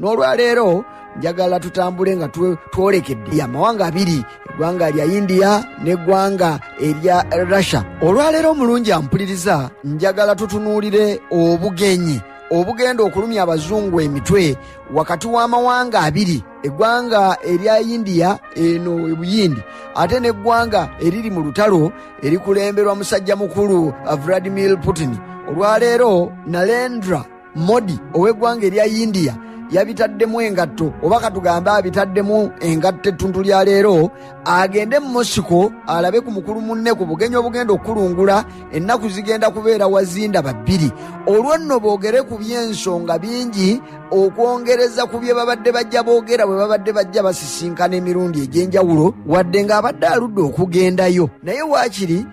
n'olwaleero njagala tutambule nga twolekedde amawanga abiri, eggwanga lya India n'eggwanga erya Russia. Olwaleero omulungi ampuliriza, njagala tutunuulire obugenyi obugenda okulumya abazungu emitwe wakati w'amawanga abiri, eggwanga erya India eno ebuyindi ate n'eggwanga eriri mu lutalo erikulemberwa musajja mukulu Vladimir Putin. Olwaleero Narendra Modi ow'eggwanga erya India yabitaddemu engatto, oba katugambe abitaddemu engatto ettuntu lya leero, agende mu Mosiko alabe ku mukulu munne ku bugenyi obugenda okukulungula ennaku zigenda kubeera wazinda babbiri. Olwo nno boogere ku by'ensonga bingi okwongereza ku bye babadde bajja boogera bwe babadde bajja basisinkana emirundi egy'enjawulo, wadde ng'abadde aludde okugendayo, naye waakiri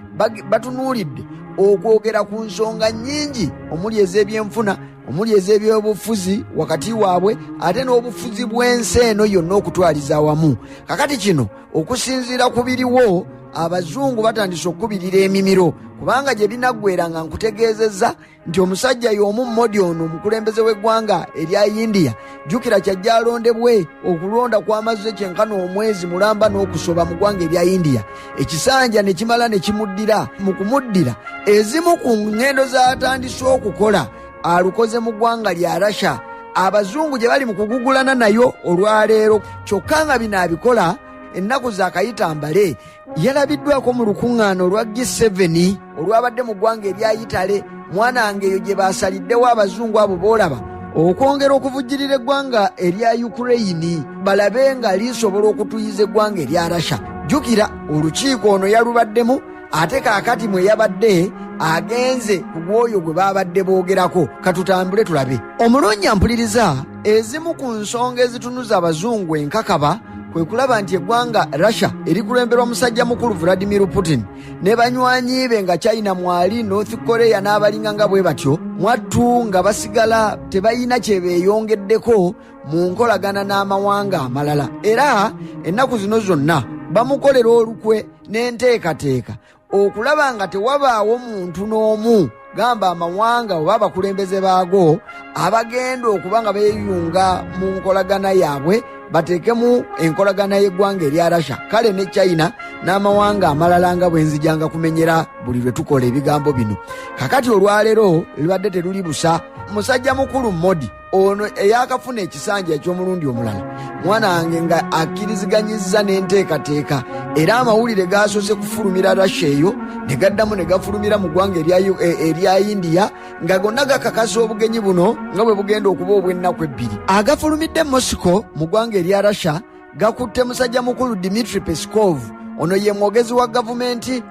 batunuulidde okwogera ku nsonga nnyingi omuli ez'ebyenfuna, omuli ez'ebyobufuzi wakati waabwe, ate n'obufuzi bw'ensi eno yonna okutwaliza awamu. Kakati kino okusinziira ku biriwo, abazungu batandise okubirira emimiro, kubanga gye binaggwera nga nkutegeezezza nti omusajja y'omu Modi ono omukulembeze w'eggwanga erya India, jjukira kyajja alondebwe okulonda kwamaze kyenkana omwezi mulamba n'okusoba mu ggwanga erya India. Ekisanja ne kimala ne kimuddira. Mu kumuddira, ezimu ku ngendo z'atandise okukola alukoze mu ggwanga lya Russia, abazungu gye bali mu kugugulana nayo olwaleero. Kyokka nga bino abikola ennaku zaakayitambale, yalabiddwako mu lukuŋŋaana olwa G7 olwabadde mu ggwanga erya Itale. Mwana wange eyo gye baasaliddewo abazungu abo boolaba okwongera okuvujjirira eggwanga erya Ukraine balabe nga lisobola okutuyiza eggwanga erya Russia. Jjukira olukiiko ono yalubaddemu, ate kaakati mwe yabadde agenze ku gwoyo gwe baabadde boogerako. Katutambule tulabe. Omulungi ampuliriza, ezimu ku nsonga ezitunuza abazungu enkakaba kwe kulaba nti eggwanga Russia erikulemberwa musajja mukulu Vladimir Putin ne banywanyi be nga China mwali, North Korea n'abalinga nga bwe batyo, mwattu nga basigala tebayina kye beeyongeddeko mu nkolagana n'amawanga amalala. Era ennaku zino zonna bamukolera olukwe n'enteekateeka okulaba nga tewabaawo muntu n'omu, gamba amawanga oba abakulembeze baago, abagenda okuba nga beeyunga mu nkolagana yaabwe bateekemu enkolagana y'eggwanga erya Russia. Kale ne China n'amawanga amalala nga bwe nzijanga kumenyera buli lwe tukola ebigambo bino. Kakati olwaleero libadde teruli busa. Musajja mukulu Modi ono eyakafuna ekisanja eky'omulundi omulala, mwana wange nga akkiriziganyizza n'enteekateeka, era amawulire gaasose kufulumira Russia eyo ne gaddamu ne gafulumira mu ggwanga erya India, nga gonna gakakasa obugenyi buno nga bwe bugenda okuba obw'ennaku ebbiri. Agafulumidde Moscow mu ggwanga erya Russia gakutte musajja mukulu Dmitry Peskov. Ono ye mwogezi wa gavumenti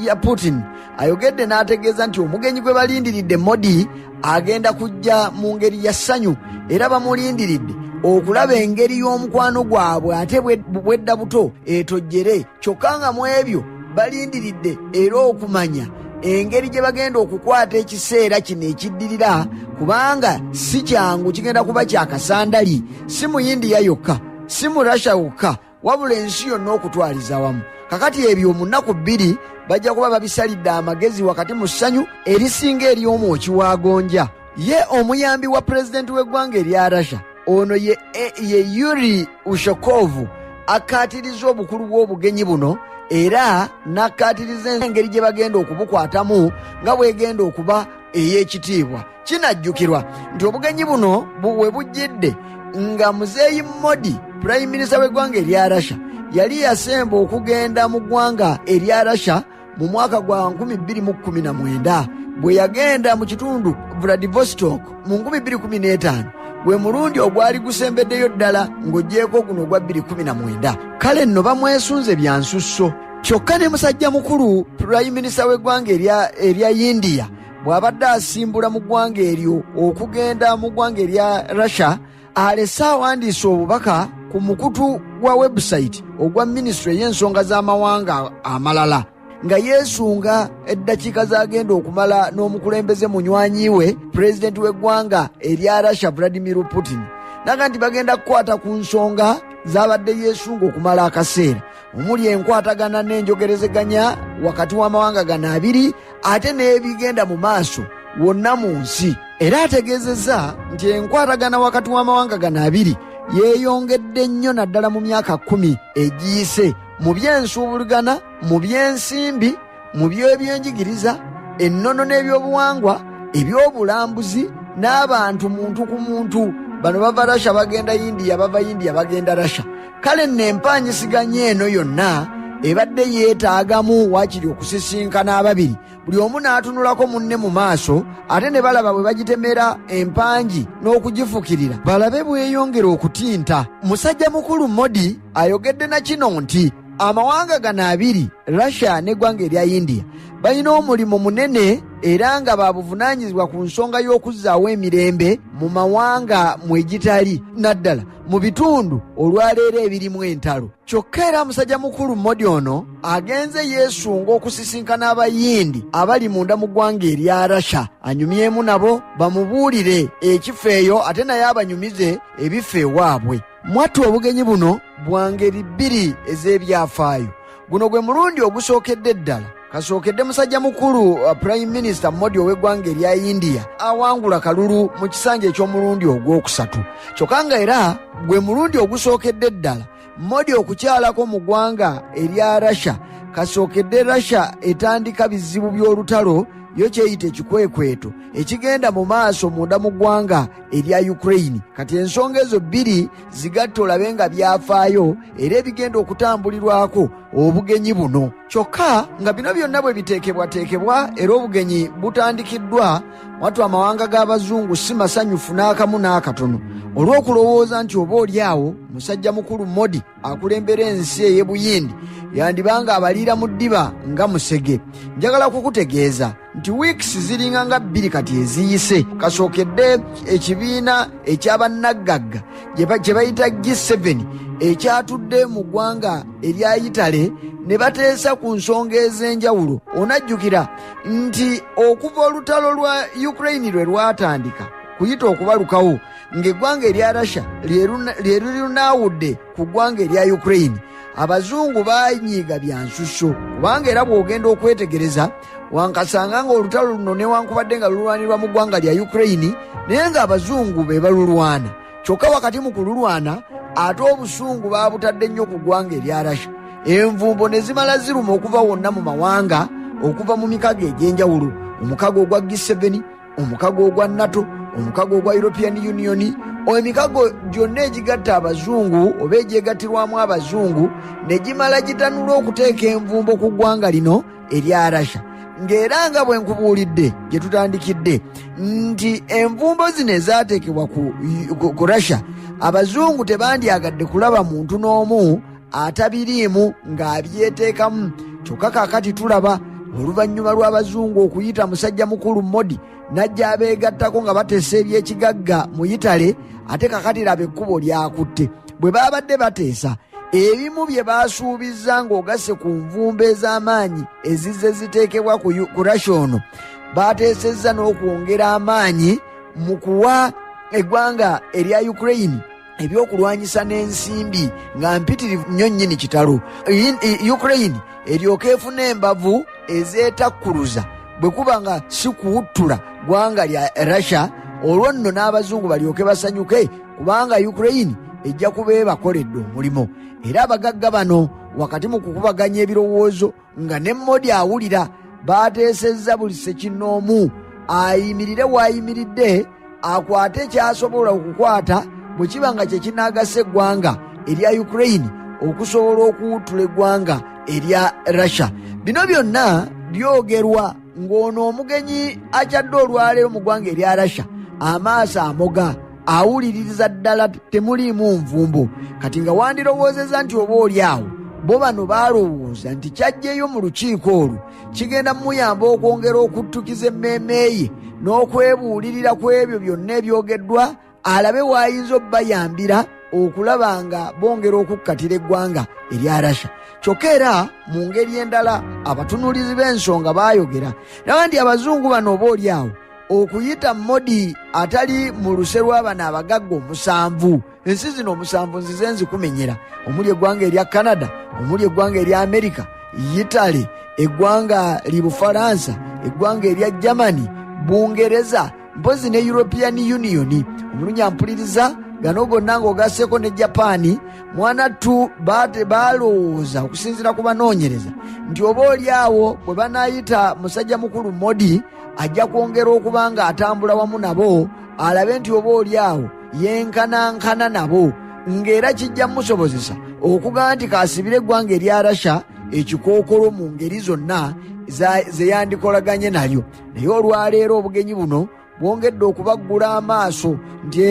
ya Putin. Ayogedde n'ategeeza nti omugenyi gwe balindiridde Modi agenda kujja mu ngeri ya ssanyu, era bamulindiridde okulaba engeri y'omukwano gwabwe ate bwedda buto etojjere. Kyokka nga mu ebyo balindiridde era okumanya engeri gye bagenda okukwata ekiseera kino ekiddirira, kubanga si kyangu, kigenda kuba kyakasandali, si mu India yokka, si mu Russia wokka, wabula ensi yonna okutwaliza wamu. Kakati ebyo mu nnaku bbiri bajja kuba babisalidde amagezi wakati mu ssanyu erisinga ery'omwoki wagonja. Ye omuyambi wa pulezidenti w'eggwanga erya Russia ono ye Yuri Ushakov akkaatiriza obukulu bw'obugenyi buno, era n'akkaatiriza engeri gye bagenda okubukwatamu nga bwegenda okuba ey'ekitiibwa. Kinajjukirwa nti obugenyi buno bwe bujjidde nga Muzeeyi Modi, Prime Minister w'eggwanga erya Russia, yali yasemba okugenda mu ggwanga erya Russia mu mwaka gwa 2019 bwe yagenda mu kitundu Vladivostok mu 2015, gwe mulundi ogwali gusembeddeyo ddala ng'oggyeko guno gwa 2019. Kale nno bamwesunze bya nsusso. Kyokka ne musajja mukulu Prime Minister w'eggwanga erya India bw'abadde asimbula mu ggwanga eryo okugenda mu ggwanga erya Russia, alese awandiise obubaka ku mukutu gwa website ogwa Ministry y'ensonga z'amawanga amalala, nga yeesunga eddakiika zagenda okumala n'omukulembeze munywanyi we pulezidenti w'eggwanga erya Russia Vladimir Putin, naga nti bagenda kukwata ku nsonga z'abadde yeesunga okumala akaseera, omuli enkwatagana n'enjogerezeganya wakati w'amawanga gano abiri, ate n'ebigenda mu maaso wonna mu nsi era ategeezezza nti enkwatagana wakati w'amawanga gano abiri yeeyongedde nnyo naddala mu myaka 10 egiyise mu byensuubulugana, mu byensimbi, mu by'ebyenjigiriza, ennono n'ebyobuwangwa, ebyobulambuzi n'abantu muntu ku muntu. Bano bava Russia bagenda India, bava India bagenda Russia. Kale n'empanyisiganya eno yonna ebadde yeetaagamu waakiri okusisinkana ababiri, buli omu n'atunulako munne mu maaso, ate ne balaba bwe bagitemera empangi n'okugifukirira balabe bweyongera okutinta. Musajja mukulu Modi ayogedde na kino nti amawanga gano abiri, Russia n'eggwanga erya India, balina omulimu munene era nga babuvunaanyizibwa ku nsonga y'okuzzaawo emirembe mu mawanga mwegitali, naddala mu bitundu olwaleero ebirimu entalo. Kyokka era musajja mukulu Modi ono agenze yeesunga okusisinkana abayindi abali munda mu ggwanga erya Russia, anyumyemu nabo bamubuulire ekifo eyo, ate naye abanyumize ebifo ewaabwe. Mwattu obugenyi buno bwa ngeri bbiri ez'ebyafaayo. Guno gwe mulundi ogusookedde ddala kasookedde musajja mukulu Prime Minister Modi ow'eggwanga erya India awangula kalulu mu kisanja eky'omulundi ogwokusatu. Kyokka nga era gwe mulundi ogusookedde ddala Modi okukyalako mu ggwanga erya Russia, kasookedde Russia etandika bizibu by'olutalo yo kyeyita ekikwekweto ekigenda mu maaso munda mu ggwanga erya Ukraine. Kati ensonga ezo bbiri zigatte olabe nga byafaayo era ebigenda okutambulirwako obugenyi buno. Kyokka nga bino byonna bwe biteekebwateekebwa era obugenyi butandikiddwa, watu amawanga g'abazungu si masanyufu n'akamu n'akatono olw'okulowooza nti oba oliawo musajja mukulu Modi akulembera ensi ey'ebuyindi yandibanga abaliira mu ddiba nga musege. Njagala kukutegeeza nti wiikisi ziringa nga 2 kati eziyise kasookedde ekibiina eky'abannagagga gye bayita G7 ekyatudde mu ggwanga erya Itale ne bateesa ku nsonga ez'enjawulo. Onajjukira nti okuva olutalo lwa Ukraine lwe lwatandika kuyita okubalukawo ng'eggwanga erya Russia lye lunaawudde ku ggwanga erya Ukraine, abazungu baanyiiga bya nsusso, kubanga era bw'ogenda okwetegereza wankasanga ng'olutalo luno newankubadde nga lulwanirwa mu ggwanga lya Ukraine naye ng'abazungu be balulwana. Kyokka wakati mu kululwana ate obusungu baabutadde nnyo ku ggwanga erya Russia. Envumbo ne zimala ziruma okuva wonna mu mawanga, okuva mu mikago egy'enjawulo, omukago ogwa G7, omukago ogwa NATO, omukago ogwa European Union, emikago gyonna egigatta abazungu oba egyegattirwamu abazungu ne gimala gitanula okuteeka envumbo ku ggwanga lino erya Russia. Ng'era nga bwe nkubuulidde gye tutandikidde nti envumbo zino ezaateekebwa ku Russia, abazungu tebandyagadde kulaba muntu n'omu atabiriimu ng'abyeteekamu. Kyokka kaakati tulaba oluvannyuma lw'abazungu okuyita musajja mukulu Modi najja abeegattako nga bateesa eby'ekigagga mu Itale, ate kakati laba ekkubo lyakutte. Bwe baabadde bateesa ebimu bye baasuubizza ng'ogasse ku nvumbo ez'amaanyi ezizze ziteekebwa ku Russia ono, baateesezza n'okwongera amaanyi mu kuwa eggwanga erya Ukraine ebyokulwanyisa n'ensimbi nga mpitirivu nnyo nnyini kitalo. Ukraine eryoka efuna embavu ezeetakkuluza bwe kuba nga si kuwuttula ggwanga lya Russia, olwo nno n'abazungu balyoke basanyuke kubanga Ukraine ejja kuba ebakoledde omulimo. Era abagagga bano wakati mu kukubaganya ebirowoozo nga ne Modi awulira, baateesezza buli ssekinnoomu ayimirire w'ayimiridde akwate ekyasobola okukwata bwe kiba nga kye kinaagasa eggwanga erya Ukraine okusobola okuwuttula eggwanga erya Russia. Bino byonna byogerwa ng'ono omugenyi akyadde olwaleero mu ggwanga erya Russia amaaso amoga awuliririza ddala temuliimu nvumbo. Kati nga wandirowoozeza nti oba oli awo bo bano baalowooza nti kyajjeyo mu lukiiko olwo kigenda muyamba okwongera okuttukiza emmeeme ye n'okwebuulirira ku ebyo byonna ebyogeddwa, alabe waayinza obbayambira okulaba nga bongera okukkatira eggwanga erya Russia. Kyokka era mu ngeri endala abatunuulizi b'ensonga baayogera naye nti abazungu bano oba oli awo okuyita Modi atali mu luse lw'abano abagagga 7, ensi zino 7 nzize nzikumenyera, omuli eggwanga erya Canada, omuli eggwanga erya Amerika, Italy, eggwanga li Bufalansa, eggwanga erya Germany, Bungereza, mpozi ne European Union. Omulungi ampuliriza gano gonna ng'ogasseko ne Japan. Mwanattu balowooza okusinziira ku banoonyereza nti oba oli awo bwe banaayita musajja mukulu Modi ajja kwongera okuba nga atambula wamu nabo, alabe nti oba oli awo yenkanankana nabo, ng'era kijja musobozesa okugaa nti kaasibire eggwanga erya Russia ekikookolo mu ngeri zonna ze yandikolaganye nalyo. Naye olwaleero obugenyi buno bwongedde okubaggula amaaso nti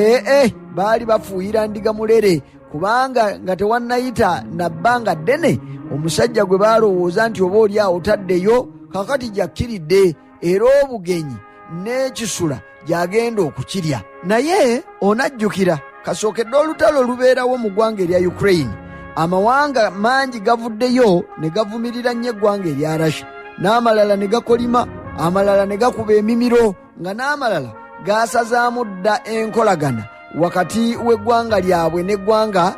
baali bafuuyira ndiga mulere, kubanga nga tewannayita na bbanga ddene omusajja gwe baalowooza nti oba oli awo taddeyo kakati jakkiridde, era obugenyi n'ekisula gy'agenda okukirya. Naye onajjukira kasookedde olutalo olubeerawo mu ggwanga erya Ukraine, amawanga mangi gavuddeyo ne gavumirira nnyo eggwanga erya Russia, n'amalala ne gakolima, amalala ne gakuba emimiro, nga n'amalala gaasazaamu dda enkolagana wakati w'eggwanga lyabwe n'eggwanga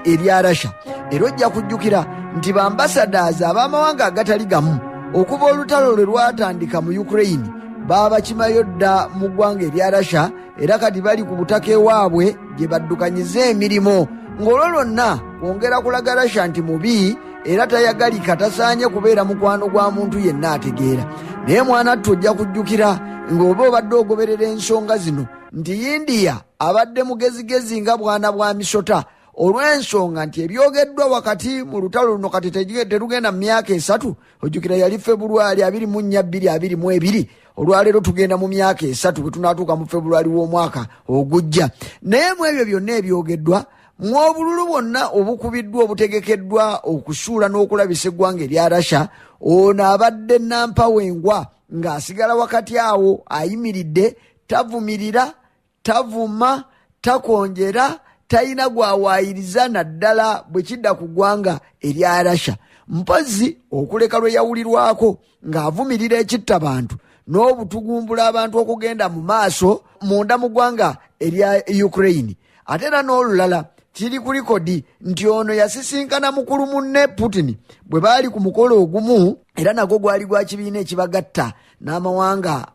erya Russia. Era ojja kujjukira nti bambasadazi ab'amawanga agatali gamu okuva olutalo lwe lwatandika mu Ukraine baabakimayo dda mu ggwanga erya Russia, era kati bali ku butaka ewaabwe gye baddukanyiza emirimu, ng'olwo lwonna kwongera kulaga Russia nti mubi era tayagalika, tasaanye kubeera mukwano gwa muntu yenna ategeera. Naye mwanattu ojja kujjukira ng'oba obadde ogoberera ensonga zino nti India abadde mugezigezi nga bwana bwa misota olw'ensonga nti ebyogeddwa wakati mu lutalo luno kati terugenda mu myaka 3. Ojjukira yali February 24, olwaleero tugenda mu myaka 3 bwe tunaatuuka mu February w'omwaka ogujja. Naye mu ebyo byonna ebyogeddwa mw'obululu bwonna obukubiddwa obutegekeddwa okusuula n'okulabisa eggwanga erya Russia, ono abadde nampawengwa ng'asigala wakati awo ayimiridde, tavumirira, tavuma, takonjera, talina gwawaayiriza naddala bwe kidda ku ggwanga erya Russia. Mpozi okuleka lwe yawulirwako ng'avumirira ekittabantu n'obutugumbula abantu okugenda mu maaso munda mu ggwanga erya Ukraine. Ate era n'olulala kiri ku likodi nti ono yasisinkana mukulu munne Putin bwe baali ku mukolo ogumu, era nagwo gwali gwa kibiina ekibagatta n'amawanga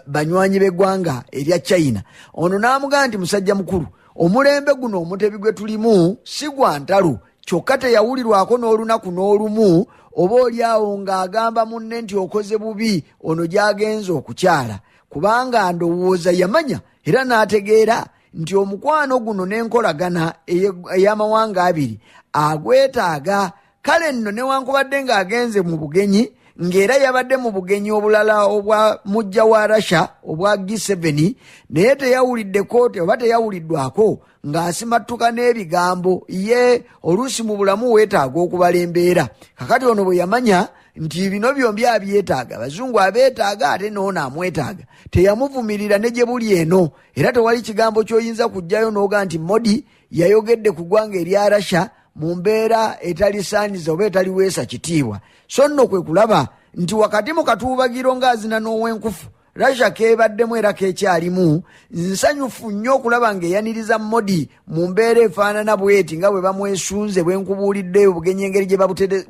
banywanyi b'eggwanga erya China. Ono n'amugamba nti musajja mukulu, omulembe guno omutebi gwe tulimu si gwa ntalo, kyokka teyawulirwako n'olunaku n'olumu oba oli awo ng'agamba munne nti okoze bubi ono gy'agenza okukyala, kubanga ndowooza yamanya era n'ategeera nti omukwano guno n'enkolagana ey'amawanga abiri agwetaaga. Kale nno newankubadde ng'agenze mu bugenyi, ng'era yabadde mu bugenyi obulala obwa mujja wa Russia obwa G7, naye teyawuliddeko oba teyawuliddwako ng'asimattuka n'ebigambo, ye oluusi mu bulamu weetaaga okubala embeera. Kakati ono bwe yamanya nti bino byombi abyetaaga, abazungu abeetaaga ate n'ono amwetaaga, teyamuvumirira ne gye buli eno. Era tewali kigambo ky'oyinza kujjayo n'oga nti Modi yayogedde ku ggwanga erya Russia mu mbeera etalisaaniza oba etaliweesa kitiibwa. So nno kwe kulaba nti wakati mu katuubagiro ng'azina n'ow'enkufu Russia keebaddemu era keekyalimu, nsanyufu nnyo okulaba ng'eyaniriza Modi mu mbeera efaanana bweti nga bwe bamwesunze bwe nkubuulidde obugenyi engeri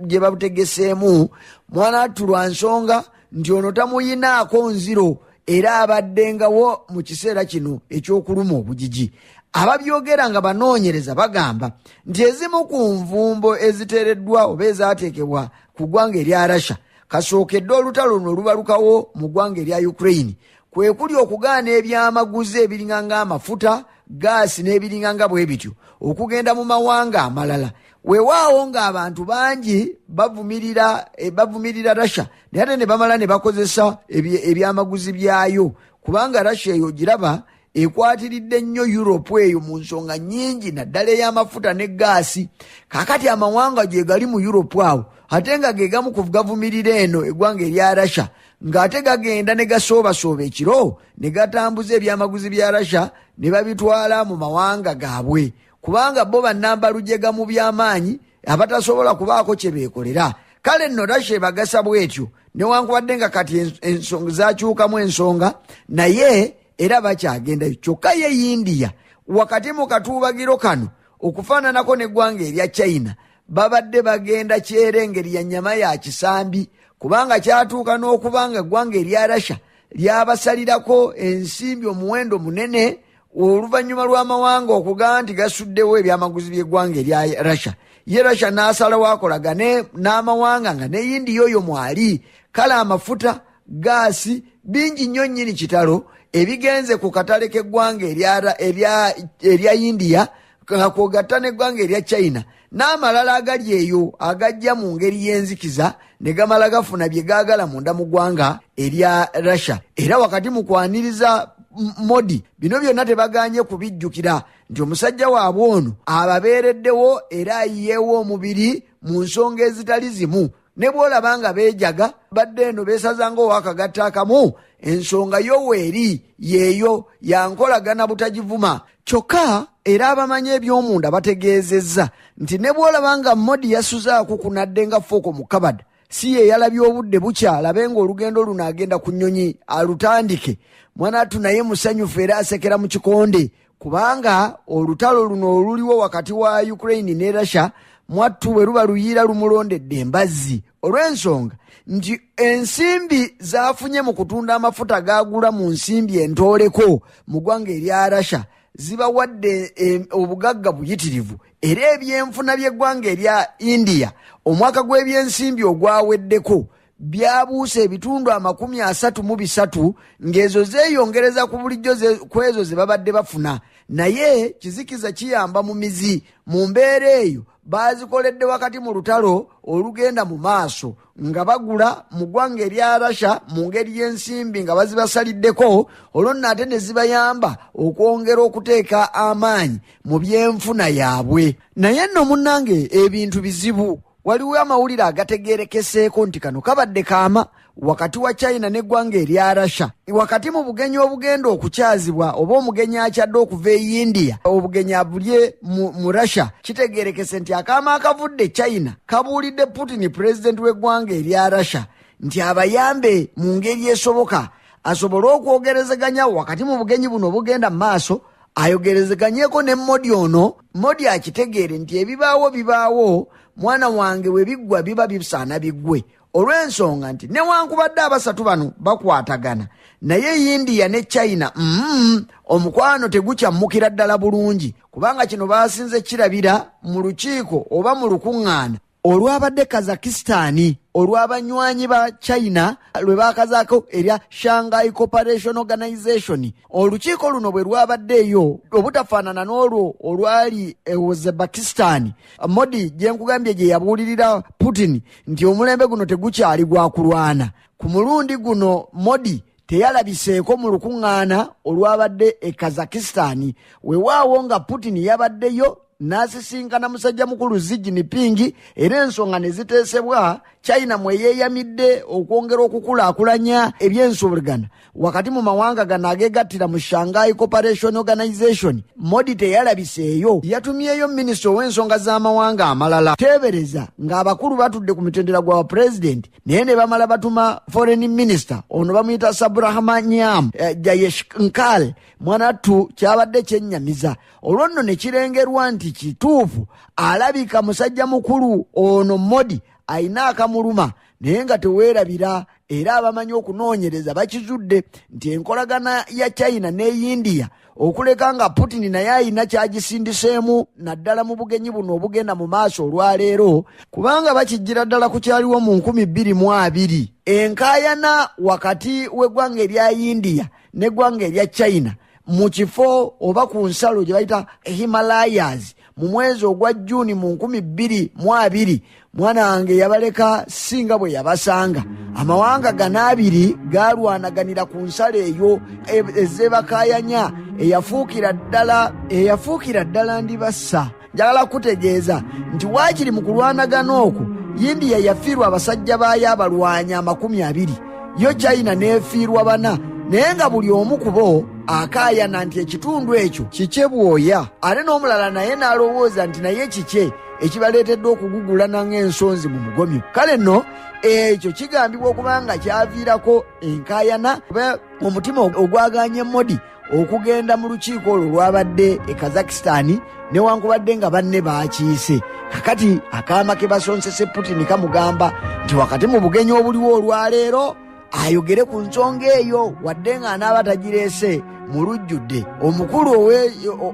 gye babutegeseemu. Mwanattu lwa nsonga nti ono tamuyinaako nziro era abaddengawo mu kiseera kino eky'okuluma obujiji. Ababyogera nga banoonyereza bagamba nti ezimu ku nvumbo eziteereddwa oba ezaateekebwa ku ggwanga erya Russia kasookedde olutalo luno lubalukawo mu ggwanga erya Ukraine, kwe kuli okugaana ebyamaguzi ebiringanga amafuta, gaasi n'ebiringanga bwe bityo okugenda mu mawanga amalala. Weewaawo ng'abantu bangi bavumirira Russia, naye ate ne bamala ne bakozesa ebyamaguzi byayo, kubanga Russia eyo giraba ekwatiridde nnyo Europe eyo mu nsonga nnyingi, naddala ey'amafuta ne gaasi. Kakati amawanga gye gali mu Europe awo ate nga ge gamu ku gavumirira eno eggwanga erya Russia, ng'ate gagenda ne gasoobasooba ekiro ne gatambuza ebyamaguzi bya Russia ne babitwala mu mawanga gaabwe, kubanga bo bannambalujega mu by'amaanyi abatasobola kubaako kye beekolera. Kale nno Russia ebagasa bwetyo, newankubadde nga kati ensonga zakyukamu ensonga, naye era bakyagendayo. Kyokka ye India wakati mu katuubagiro kano okufaananako n'eggwanga erya China babadde bagenda kyerengeri ya nnyama ya kisambi, kubanga kyatuuka n'okubanga eggwanga erya Russia lyabasalirako ensimbi omuwendo munene oluvannyuma lw'amawanga okugamba nti gasuddewo ebyamaguzi by'eggwanga erya Russia. Ye Russia n'asalawo akolagane n'amawanga nga ne India oyo mwali. Kale amafuta, gaasi, bingi nnyo nnyini kitalo ebigenze ku katale k'eggwanga erya India kakwogatta n'eggwanga erya China n'amalala agali eyo agajja mu ngeri y'enzikiza ne gamala gafuna bye gaagala munda mu ggwanga erya Russia. Era wakati mu kwaniriza Modi bino byonna tebaganye kubijjukira nti omusajja waabwe ono ababeereddewo era ayiyeewo omubiri mu nsonga ezitali zimu. Ne bw'olaba nga beejaga badde eno beesazanga owakagatta akamu, ensonga y'oweeri yeeyo yankolagana butagivuma. Kyokka era abamanyi eby'omunda bategeezezza nti ne bw'olaba nga Modi yasuzaako kunadde nga fooko mu kabada, si ye yalabye obudde bukyalabe ng'olugendo luno agenda ku nnyonyi alutandike. Mwanatu naye musanyufu era asekera mu kikonde kubanga olutalo luno oluliwo wakati wa Ukraine ne Russia mwattu bwe luba luyiira lumulondedde embazzi olw'ensonga nti ensimbi zaafunye mu kutunda amafuta gaagula mu nsimbi entooleko mu ggwanga erya Russia zibawadde obugagga buyitirivu. Era ebyenfuna by'eggwanga erya India omwaka gw'ebyensimbi ogwaweddeko byabuuse ebitundu 33 ng'ezo zeeyongereza ku bulijjo ku ezo ze babadde bafuna. Naye kizikiza kiyamba mu mizi mu mbeera eyo baazikoledde wakati mu lutalo olugenda mu maaso nga bagula mu ggwanga erya Russia mu ngeri y'ensimbi nga bazibasaliddeko olwo nno ate ne zibayamba okwongera okuteeka amaanyi mu byenfuna yaabwe. Naye nno munnange ebintu bizibu. Waliwo amawulire agategeerekeseeko nti kano kabadde kaama wakati wa China n'eggwanga erya Russia. Wakati mu bugenyi obugenda okukyazibwa oba omugenyi akyadde okuva e India obugenyi abulye mu Russia, kitegeerekese nti akaama akavudde China kabuulidde Putin pulezidenti w'eggwanga erya Russia nti abayambe mu ngeri esoboka asobole okwogerezeganya wakati mu bugenyi buno obugenda mu maaso, ayogerezeganyeko ne Modi ono. Modi akitegeere nti ebibaawo mwana wange we biggwa biba bisaana biggwe. Olw'ensonga nti newankubadde abasatu bano bakwatagana naye India ne China omukwano tegukyammukira ddala bulungi kubanga kino baasinze kirabira mu lukiiko oba mu lukuŋŋaana olwabadde Kazakhstan olw'abanywanyi ba China lwe baakazaako erya Shanghai Cooperation Organization. Olukiiko luno bwe lwabaddeeyo obutafaanana n'olwo olwali Uzbekistan, Modi gye nkugambye gye yabuulirira Putin nti omulembe guno tegukyali gwa kulwana. Ku mulundi guno Modi teyalabiseeko mu lukuŋŋaana olwabadde e Kazakhstan, weewaawo nga Putin yabaddeyo n'asisinkana musajja mukulu Xi Jinping era ensonga ne ziteesebwa China mwe yeeyamidde okwongera okukulaakulanya ebyensuubulagana wakati mu mawanga gano ageegattira mu Shanghai Cooperation Organization. Modi teyalabiseeyo, yatumyeyo minisita ow'ensonga z'amawanga amalala teebereza ng'abakulu batudde ku mitendera gwa pulezidenti naye ne bamala batuma foreign minister ono bamuyita Subrahmanyam Jaishankar. Mwanattu kyabadde kyennyamiza olwo nno ne kirengerwa nti kituufu alabika musajja mukulu ono Modi ayina akamuluma naye nga teweerabira. Era abamanyi okunoonyereza bakizudde nti enkolagana ya China ne India okuleka nga Putin naye ayina kyagisindiseemu naddala mu bugenyi buno obugenda mu maaso olwaleero kubanga bakijjira ddala ku kyaliwo mu 2020. Enkaayana wakati w'eggwanga erya India n'eggwanga erya China mu kifo oba ku nsalo gye bayita Himalayas mu mwezi ogwa Juni mu 2020 mwana wange yabaleka singa bwe yabasanga. Amawanga gano abiri galwanaganira ku nsalo eyo ezebakayanya eyafuukira ddala ndibassa. Njagala kutegeeza nti waakiri mu kulwanagana okwo India yafiirwa abasajja baayo abalwanyi 20, yo China neefiirwa 4, naye nga buli omu ku bo akaayana nti ekitundu ekyo kikye bwoya. Ate n'omulala naye n'alowooza nti naye kikye ekibaleetedde okugugulana ng'ensonzi mu mugomyo. Kale nno ekyo kigambibwa okuba nga kyaviirako enkaayana oba omutima ogwaganye Modi okugenda mu lukiiko olwo lwabadde e Kazakhstan newankubadde nga banne baakiise. Kakati akaama ke basonsese Putin kamugamba nti wakati mu bugenyi obuliwo olwaleero ayogere ku nsonga eyo wadde nga anaaba tagireese mu lujjudde. Omukulu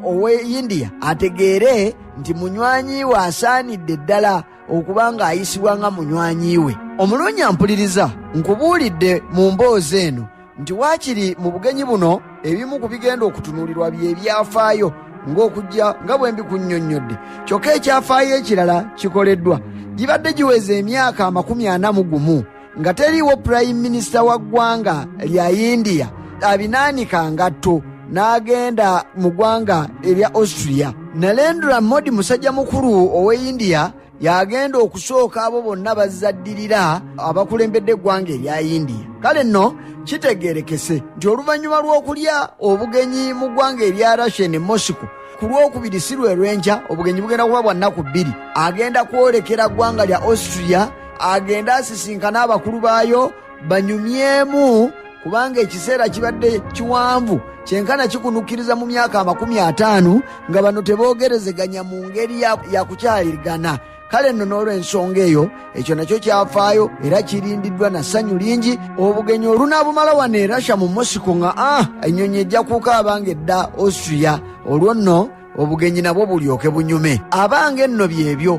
owe India ategeere nti munywanyi we asaanidde ddala okuba ng'ayisibwa nga munywanyi we. Omulungi ampuliriza, nkubuulidde mu mboozi eno nti waakiri mu bugenyi buno ebimu ku bigenda okutunuulirwa by'ebyafaayo ng'okujja nga bwe mbikunnyonnyodde. Kyokka ekyafaayo ekirala kikoleddwa. Gibadde giweza emyaka 41 nga teriiwo Prime Minister wa ggwanga lya India abinaanika ngatto n'agenda mu ggwanga erya Austria. Narendra Modi musajja mukulu owe India yagenda okusooka abo bonna bazzaddirira abakulembedde eggwanga erya India. Kale nno kitegeerekese nti oluvannyuma lw'okulya obugenyi mu ggwanga erya Russia ne Moscow ku lwokubiri si lwe lwenkya, obugenyi bugenda kuba bwa nnaku 2, agenda kwolekera ggwanga lya Austria, agenda asisinkana abakulu baayo banyumyemu, kubanga ekiseera kibadde kiwanvu kyenkana kikunukkiriza mu myaka 50 nga bano teboogerezeganya mu ngeri ya kukyalirigana. Kale nno n'olw'ensonga eyo ekyo nakyo kyafaayo era kirindiddwa na ssanyu lingi. Obugenyi olunaabumala wano e Russia mu Moscow nga ennyonyi ejja kukaaba ng'edda Austria, olwo nno obugenyi nabwo bulyoke bunyume. Abange nno byebyo.